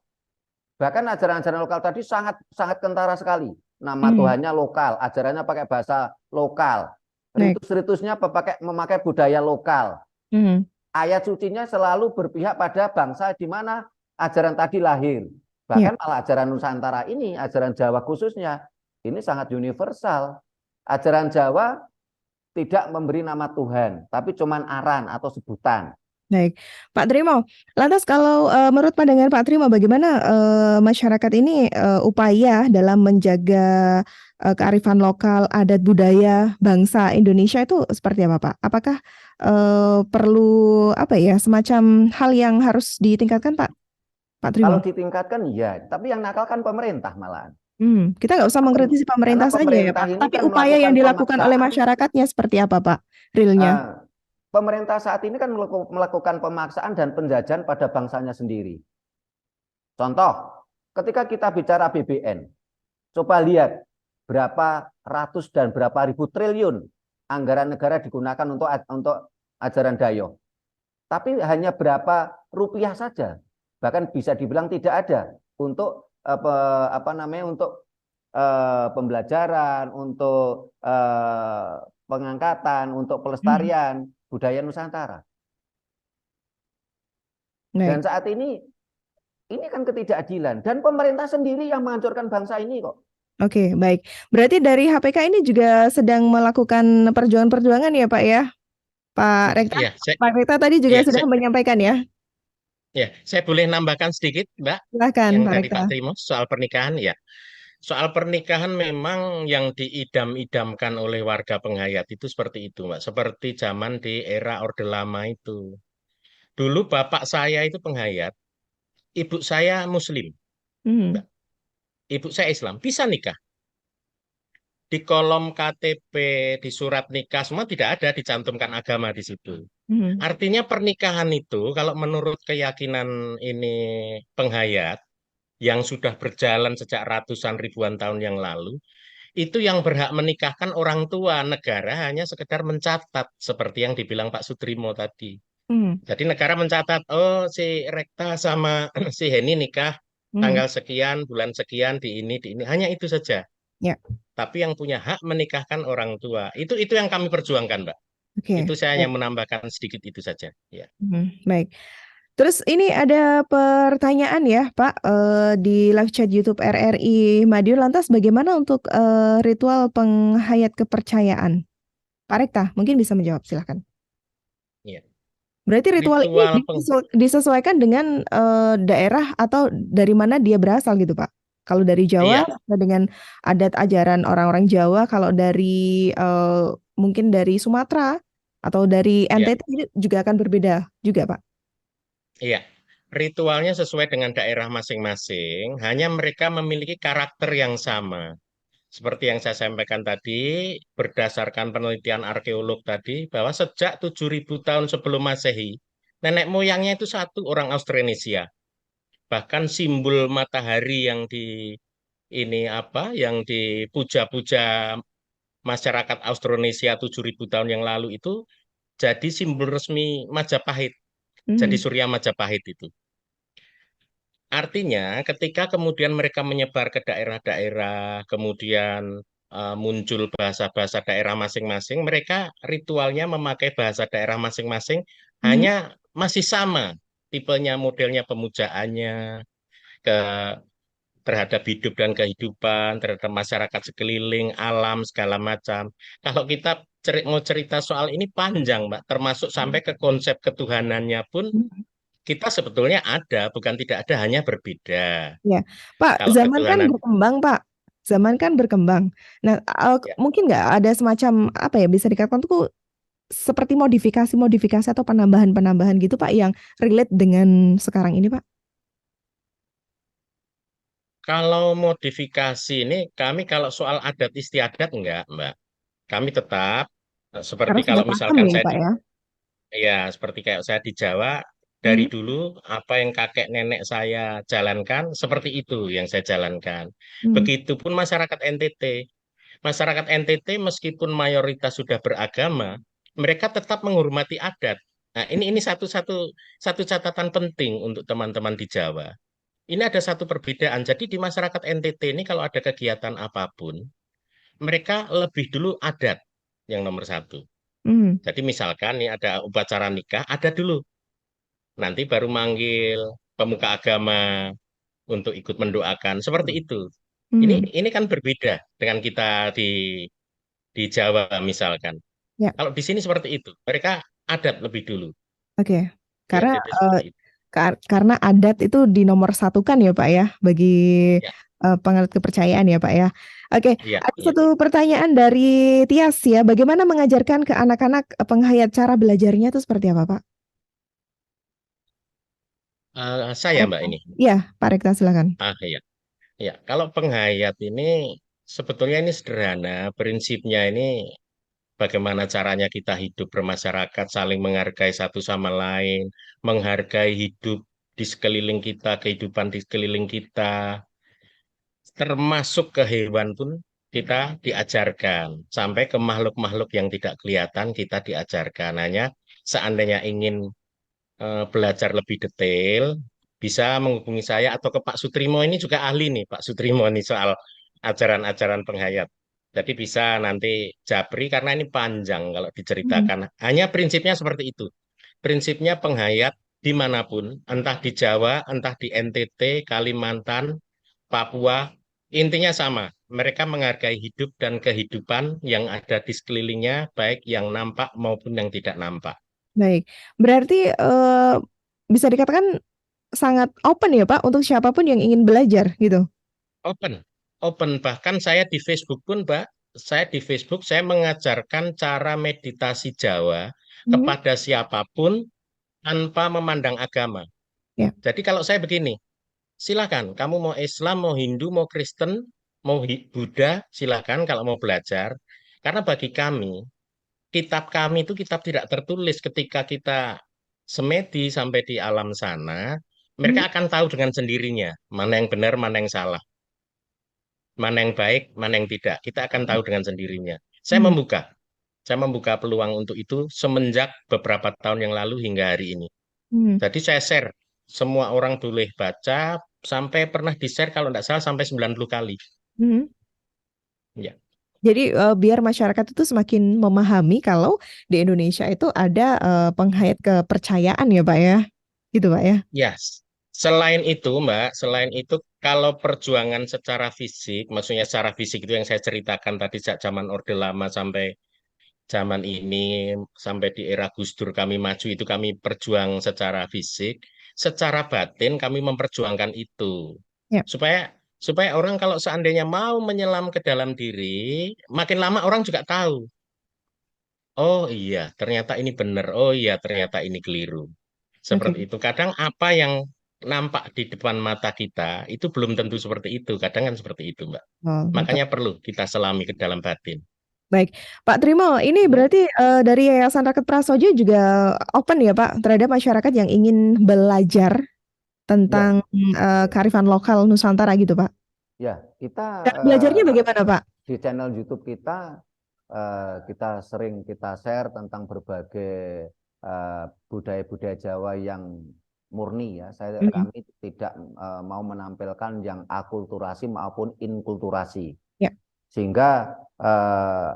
Bahkan ajaran-ajaran lokal tadi sangat sangat kentara sekali. Nama
Hmm,
Tuhannya lokal, ajarannya pakai bahasa lokal.
baik.
Ritus-ritusnya memakai budaya lokal.
Hmm,
Ayat sucinya selalu berpihak pada bangsa di mana ajaran tadi lahir.
ya.
Bahkan malah ajaran Nusantara ini, ajaran Jawa khususnya, ini sangat universal. Ajaran Jawa tidak memberi nama Tuhan, tapi cuman aran atau sebutan.
Baik, Pak Trimo. Lantas kalau menurut pandangan Pak Trimo, bagaimana masyarakat ini upaya dalam menjaga kearifan lokal, adat budaya bangsa Indonesia itu seperti apa, Pak? Apakah perlu apa ya semacam hal yang harus ditingkatkan, Pak? Pak
Kalau
Trimo.
ditingkatkan ya, tapi yang nakal kan pemerintah malahan.
Kita nggak usah mengkritisi
Karena
pemerintah saja ya,
pemerintah
Pak.
ini
Tapi
kan
upaya yang
melakukan
dilakukan oleh
pemaksaan.
masyarakatnya seperti apa, Pak? Realnya?
eh, Pemerintah saat ini kan melakukan pemaksaan dan penjajahan pada bangsanya sendiri. Contoh, ketika kita bicara BBN, coba lihat berapa ratus dan berapa ribu triliun anggaran negara digunakan untuk ajaran Dayo. Tapi hanya berapa rupiah saja, bahkan bisa dibilang tidak ada untuk apa namanya untuk pembelajaran, untuk pengangkatan, untuk
Hmm,
pelestarian budaya Nusantara. Dan
baik.
saat ini kan ketidakadilan dan pemerintah sendiri yang menghancurkan bangsa ini kok.
Oke, baik. Berarti dari HPK ini juga sedang melakukan perjuangan-perjuangan ya, Pak ya? Pak Rekta?
Iya, saya,
Pak Rekta tadi juga
iya,
sudah menyampaikan ya?
saya boleh nambahkan sedikit, Mbak,
Silahkan,
yang
Pak
tadi
Rekta.
Pak Trimo soal pernikahan, ya. Soal pernikahan memang yang diidam-idamkan oleh warga penghayat itu seperti itu, Mbak. Seperti zaman di era Orde Lama itu. Dulu bapak saya itu penghayat, ibu saya Muslim,
Hmm,
Mbak. Ibu saya Islam, bisa nikah. Di kolom KTP, di surat nikah, semua tidak ada dicantumkan agama di situ.
hmm,
Artinya pernikahan itu, kalau menurut keyakinan ini penghayat, yang sudah berjalan sejak ratusan ribuan tahun yang lalu, itu yang berhak menikahkan orang tua, negara hanya sekedar mencatat seperti yang dibilang Pak Sutrimo tadi.
hmm,
Jadi negara mencatat, oh si Rekta sama si Heni nikah
hmm.
tanggal sekian, bulan sekian di ini, hanya itu saja.
Ya,
Tapi yang punya hak menikahkan orang tua, itu yang kami perjuangkan, Mbak.
oke.
Itu saya hanya
Baik.
menambahkan sedikit itu saja. Ya,
Baik. Terus ini ada pertanyaan ya, Pak, di live chat YouTube RRI Madiun. Lantas bagaimana untuk ritual penghayat kepercayaan? Pak Rekta mungkin bisa menjawab, silahkan.
iya.
Berarti ritual ini
Ritual
disesuaikan dengan daerah atau dari mana dia berasal gitu, Pak? Kalau dari Jawa,
iya,
dengan adat ajaran orang-orang Jawa. Kalau dari mungkin dari Sumatera atau dari
iya,
NTT ini juga akan berbeda juga, Pak.
iya. Ritualnya sesuai dengan daerah masing-masing, hanya mereka memiliki karakter yang sama. Seperti yang saya sampaikan tadi, berdasarkan penelitian arkeolog tadi, bahwa sejak 7.000 tahun sebelum Masehi, nenek moyangnya itu satu orang Austronesia. Bahkan simbol matahari yang ini yang dipuja-puja masyarakat Austronesia 7.000 tahun yang lalu itu jadi simbol resmi Majapahit, jadi
Hmm.
Surya Majapahit itu. Artinya, ketika kemudian mereka menyebar ke daerah-daerah, kemudian muncul bahasa-bahasa daerah masing-masing, mereka ritualnya memakai bahasa daerah masing-masing,
Hmm.
hanya masih sama tipenya, modelnya pemujaannya ke terhadap hidup dan kehidupan, terhadap masyarakat sekeliling, alam segala macam. Kalau kita mau cerita soal ini panjang, Mbak, termasuk sampai ke konsep ketuhanannya pun
Hmm.
kita sebetulnya ada, bukan tidak ada, hanya berbeda.
Ya, Pak,
Kalau
zaman kan
ketuhanan,
berkembang, Pak. Zaman kan berkembang. Nah,
ya,
mungkin nggak ada semacam apa ya bisa dikatakan tuh seperti modifikasi-modifikasi atau penambahan-penambahan gitu, Pak, yang relate dengan sekarang ini, Pak?
kalau modifikasi ini kami kalau soal adat istiadat enggak, Mbak. Kami tetap seperti
Karena sudah
kalau
pakem
misalkan
ya,
saya
Pak
di
ya.
ya seperti kayak saya di Jawa dari
Hmm.
dulu apa yang kakek nenek saya jalankan seperti itu yang saya jalankan.
Hmm.
Begitupun masyarakat NTT. Masyarakat NTT meskipun mayoritas sudah beragama, mereka tetap menghormati adat. Nah, ini satu catatan penting untuk teman-teman di Jawa. Ini ada satu perbedaan. Jadi di masyarakat NTT ini kalau ada kegiatan apapun, mereka lebih dulu adat yang nomor satu.
Hmm,
Jadi misalkan nih ada upacara nikah, ada dulu. Nanti baru manggil pemuka agama untuk ikut mendoakan. Seperti itu.
hmm,
Ini kan berbeda dengan kita di Jawa misalkan.
ya,
Kalau di sini seperti itu. Mereka adat lebih dulu.
oke.
Di
Karena
NTT seperti itu.
karena adat itu dinomorsatukan ya Pak ya bagi
Ya,
penganut kepercayaan ya Pak ya. Oke,
iya,
ada
iya.
satu pertanyaan dari Tias ya. Bagaimana mengajarkan ke anak-anak penghayat cara belajarnya itu seperti apa Pak?
Saya Mbak
Rekta.
ini.
Iya, Pak Rekta silakan.
Iya. Ya, kalau penghayat ini sebetulnya ini sederhana. Prinsipnya ini bagaimana caranya kita hidup bermasyarakat, saling menghargai satu sama lain, menghargai hidup di sekeliling kita, kehidupan di sekeliling kita, termasuk ke hewan pun kita diajarkan. Sampai ke makhluk-makhluk yang tidak kelihatan kita diajarkan. Hanya seandainya ingin belajar lebih detail, bisa menghubungi saya atau ke Pak Sutrimo ini juga ahli nih, Pak Sutrimo nih soal ajaran-ajaran penghayat. Jadi bisa nanti japri karena ini panjang kalau
Hmm,
diceritakan. Hanya prinsipnya seperti itu. Prinsipnya penghayat dimanapun, entah di Jawa, entah di NTT, Kalimantan, Papua, intinya sama. Mereka menghargai hidup dan kehidupan yang ada di sekelilingnya, baik yang nampak maupun yang tidak nampak.
baik. Berarti bisa dikatakan sangat open ya Pak untuk siapapun yang ingin belajar gitu.
Open, open. Bahkan saya di Facebook pun, Mbak, saya di Facebook saya mengajarkan cara meditasi Jawa
Hmm,
kepada siapapun tanpa memandang agama.
ya.
Jadi kalau saya begini, silakan, kamu mau Islam, mau Hindu, mau Kristen, mau Buddha, silakan kalau mau belajar. Karena bagi kami, kitab kami itu kitab tidak tertulis ketika kita semedi sampai di alam sana,
Hmm,
mereka akan tahu dengan sendirinya mana yang benar, mana yang salah. Mana yang baik, mana yang tidak. Kita akan tahu dengan sendirinya.
hmm,
Saya membuka peluang untuk itu semenjak beberapa tahun yang lalu hingga hari ini.
hmm,
Jadi saya share, semua orang boleh baca, sampai pernah di-share kalau tidak salah sampai 90 kali.
hmm.
Ya,
Jadi biar masyarakat itu semakin memahami kalau di Indonesia itu ada penghayat kepercayaan ya Pak ya. Gitu Pak ya.
yes. Selain itu, Mbak, selain itu kalau perjuangan secara fisik, maksudnya secara fisik itu yang saya ceritakan tadi sejak zaman Orde Lama sampai zaman ini sampai di era Gus Dur kami maju itu kami berjuang secara fisik, secara batin kami memperjuangkan itu.
Ya.
Supaya supaya orang kalau seandainya mau menyelam ke dalam diri, makin lama orang juga tahu. Oh iya, ternyata ini benar. Oh iya, ternyata ini keliru. Seperti
Oke.
itu. Kadang apa yang nampak di depan mata kita itu belum tentu seperti itu. Kadang kan seperti itu, Mbak.
Oh, betul.
Makanya perlu kita selami ke dalam batin.
Baik, Pak Trimo, ini
Hmm?
berarti dari Yayasan Rakyat Prasojo juga open ya Pak terhadap masyarakat yang ingin belajar
Ya,
tentang kearifan lokal Nusantara gitu Pak.
ya, kita
Cara belajarnya bagaimana Pak?
di channel YouTube kita sering kita share tentang berbagai budaya-budaya Jawa yang murni ya.
Hmm,
Kami tidak mau menampilkan yang akulturasi maupun inkulturasi.
ya.
Sehingga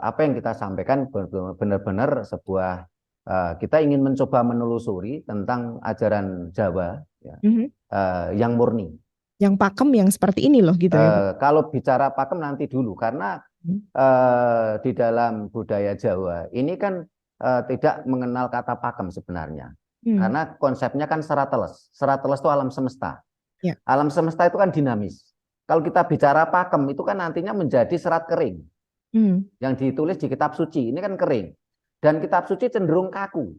apa yang kita sampaikan benar-benar sebuah kita ingin mencoba menelusuri tentang ajaran Jawa ya,
Mhm.
yang murni.
Yang pakem yang seperti ini loh gitu ya Pak.
Kalau bicara pakem nanti dulu karena
Hmm.
di dalam budaya Jawa ini kan tidak mengenal kata pakem sebenarnya.
Hmm,
Karena konsepnya kan serat teles. Serat teles itu alam semesta.
ya.
Alam semesta itu kan dinamis. Kalau kita bicara pakem itu kan nantinya menjadi serat kering
Hmm,
yang ditulis di kitab suci. Ini kan kering. Dan kitab suci cenderung kaku.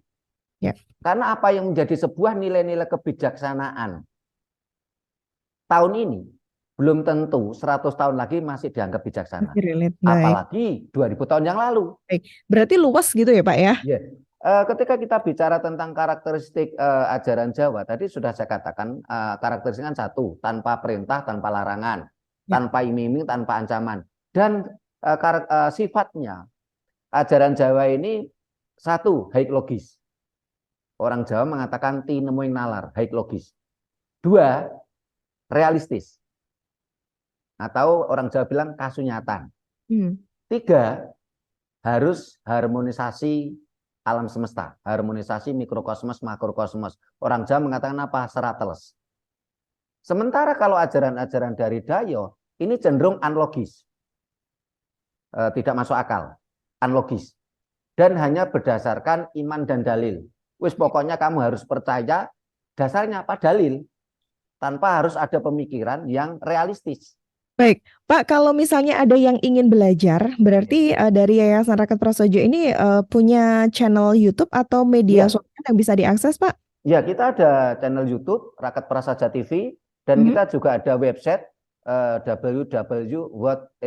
ya.
Karena apa yang menjadi sebuah nilai-nilai kebijaksanaan tahun ini belum tentu 100 tahun lagi masih dianggap bijaksana.
Masih relate. Baik.
Apalagi 2000 tahun yang lalu.
Baik. Berarti luas gitu ya Pak ya?
Ya. Ketika kita bicara tentang karakteristik ajaran Jawa, tadi sudah saya katakan karakteristiknya satu, tanpa perintah, tanpa larangan,
Ya.
tanpa iming-iming, tanpa ancaman. Dan sifatnya ajaran Jawa ini satu, baik logis. Orang Jawa mengatakan tinemuing nalar, haik logis. 2, realistis. Atau orang Jawa bilang kasunyatan. 3, harus harmonisasi alam semesta, harmonisasi mikrokosmos, makrokosmos. Orang Jawa mengatakan apa? Serateles. Sementara kalau ajaran-ajaran dari Dayo, ini cenderung unlogis. Tidak masuk akal, unlogis. Dan hanya berdasarkan iman dan dalil. Wis pokoknya kamu harus percaya, dasarnya apa? Dalil. Tanpa harus ada pemikiran yang realistis.
Baik, Pak, kalau misalnya ada yang ingin belajar, berarti dari Yayasan Rakyat Prasojo ini punya channel YouTube atau media
Ya,
sosial yang bisa diakses, Pak?
ya, kita ada channel YouTube Rakyat Prasaja TV dan kita juga ada website www.java.org.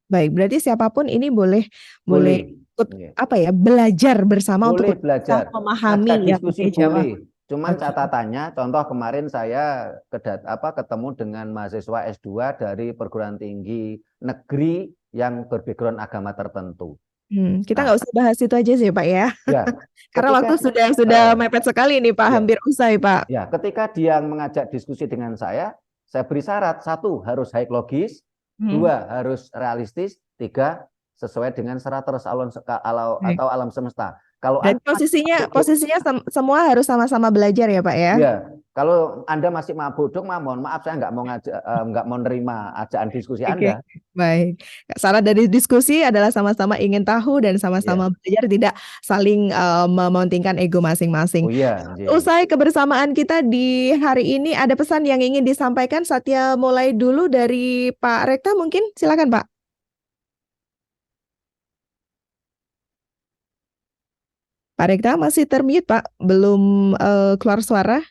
Baik, berarti siapapun ini boleh
Boleh.
ikut
Ya.
apa ya, belajar bersama
Boleh
untuk
belajar.
memahami
Ngajak
yang
diskusi
namanya Jawa.
boleh. Cuman
Oke.
catatannya, contoh kemarin saya ketemu dengan mahasiswa S2 dari perguruan tinggi negeri yang berbackground agama tertentu.
Kita
Nah,
nggak usah bahas itu aja sih, Pak ya.
ya,
Karena
ketika
waktu sudah mepet sekali nih, Pak,
ya,
hampir usai, Pak.
ya, ketika dia mengajak diskusi dengan saya beri syarat. 1, harus high logis. 2, harus realistis. 3, sesuai dengan serata
Baik.
atau alam semesta. Kalau
Dan posisinya semua harus sama-sama belajar ya, Pak ya.
ya, kalau Anda masih mabuk, mohon maaf saya nggak mau nerima ajakan diskusi
Oke,
Anda.
baik. Syarat dari diskusi adalah sama-sama ingin tahu dan sama-sama
Ya.
belajar, tidak saling mementingkan ego masing-masing.
Oh iya,
Usai kebersamaan kita di hari ini, ada pesan yang ingin disampaikan. Satya mulai dulu dari Pak Rekta mungkin, silakan Pak. Pak Rekta masih termute, Pak, belum keluar suara.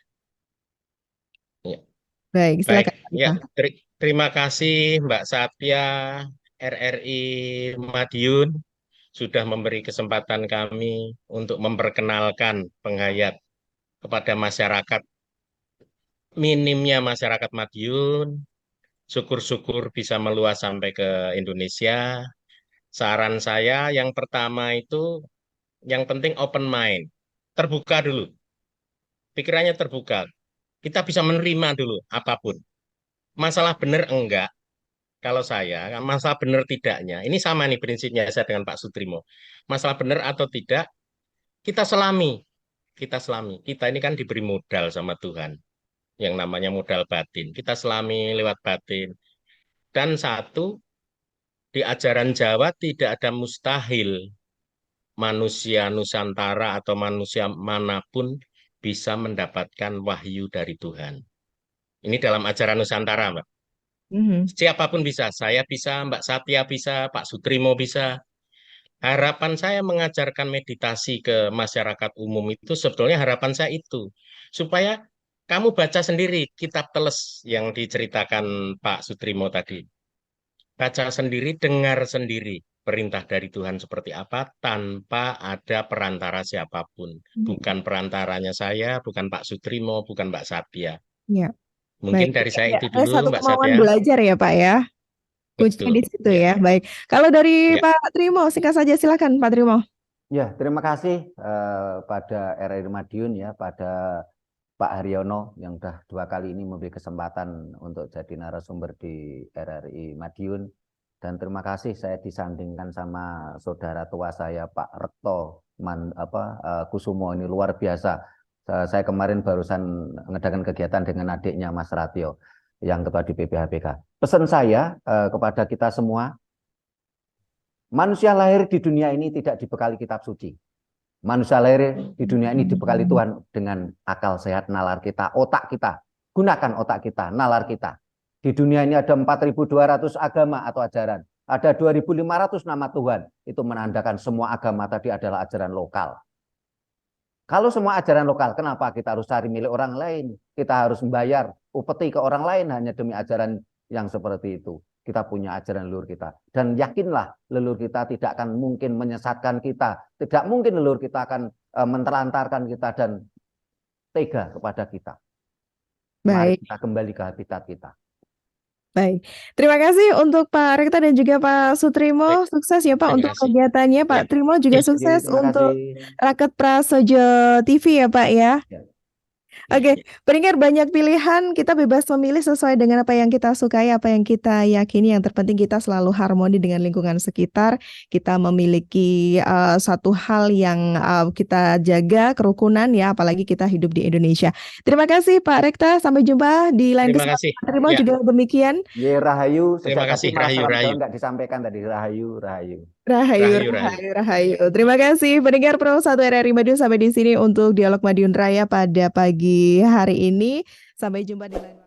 Ya.
Baik,
Baik,
silakan Pak
ya,
Rekta.
terima kasih Mbak Satya, RRI Madiun, sudah memberi kesempatan kami untuk memperkenalkan penghayat kepada masyarakat. Minimnya masyarakat Madiun, syukur-syukur bisa meluas sampai ke Indonesia. Saran saya yang pertama itu, yang penting open mind, terbuka dulu, pikirannya terbuka. Kita bisa menerima dulu apapun. Masalah benar enggak, kalau saya, masalah benar tidaknya, ini sama nih prinsipnya saya dengan Pak Sutrimo. Masalah benar atau tidak, kita selami. Kita selami. Kita ini kan diberi modal sama Tuhan, yang namanya modal batin. Kita selami lewat batin. Dan satu, di ajaran Jawa tidak ada mustahil. Manusia Nusantara atau manusia manapun bisa mendapatkan wahyu dari Tuhan. Ini dalam ajaran Nusantara, Mbak. Siapapun bisa, saya bisa, Mbak Satya bisa, Pak Sutrimo bisa. Harapan saya mengajarkan meditasi ke masyarakat umum itu sebetulnya harapan saya itu. Supaya kamu baca sendiri kitab teles yang diceritakan Pak Sutrimo tadi. Baca sendiri, dengar sendiri perintah dari Tuhan seperti apa tanpa ada perantara siapapun. Bukan perantaranya saya, bukan Pak Sutrimo, bukan Mbak Satya.
Ya,
Mungkin
baik.
dari saya itu
Ada
dulu,
satu
Mbak
kemauan
Satya.
belajar ya, Pak ya. Kuncinya
Betul.
di situ
Ya.
ya. Baik. Kalau dari
Ya.
Pak Trimo, singkat saja silakan Pak Trimo.
Ya, terima kasih pada RRI Madiun ya, pada Pak Haryono yang sudah 2 kali ini memberi kesempatan untuk jadi narasumber di RRI Madiun. Dan terima kasih saya disandingkan sama saudara tua saya Pak Rekto Kusumo, ini luar biasa. Saya kemarin barusan mengadakan kegiatan dengan adiknya Mas Ratio yang ketua di PPHPK. Pesan saya kepada kita semua, manusia lahir di dunia ini tidak dibekali kitab suci. Manusia lahir di dunia ini dibekali Tuhan dengan akal sehat, nalar kita, otak kita. Gunakan otak kita, nalar kita. Di dunia ini ada 4.200 agama atau ajaran. Ada 2.500 nama Tuhan. Itu menandakan semua agama tadi adalah ajaran lokal. Kalau semua ajaran lokal, kenapa kita harus cari milik orang lain? Kita harus membayar upeti ke orang lain hanya demi ajaran yang seperti itu. Kita punya ajaran leluhur kita. Dan yakinlah leluhur kita tidak akan mungkin menyesatkan kita. Tidak mungkin leluhur kita akan mentelantarkan kita dan tega kepada kita. Mari
Baik.
kita kembali ke habitat kita.
Baik, terima kasih untuk Pak Rekta dan juga Pak
Baik,
Sutrimo. Sukses ya Pak
terima
untuk
kasih.
kegiatannya.
Ya,
Pak Trimo juga
oke.
Oke,
sukses
terima kasih.
untuk Raket Prasojo TV ya Pak ya.
Ya.
Ya.
Oke, pendengar banyak pilihan, kita bebas memilih sesuai dengan apa yang kita sukai, apa yang kita yakini. Yang terpenting kita selalu harmoni dengan lingkungan sekitar. Kita memiliki satu hal yang kita jaga, kerukunan ya, apalagi kita hidup di Indonesia. Terima kasih Pak Rekta, sampai jumpa di lain
Terima
kesempatan.
kasih.
Pak Trimo
Ya,
juga demikian.
Ye, Rahayu,
terima
sejak tadi
kasih.
malah
Rahayu,
salam
Rahayu.
jalan nggak disampaikan tadi. Rahayu, Rahayu.
Rahayu,
Rahayu, Rahayu.
Rahayu, Rahayu. Terima kasih pendengar Pro 1 RRI Madiun, sampai di sini untuk Dialog Madiun Raya pada pagi hari ini. Sampai jumpa di lain waktu.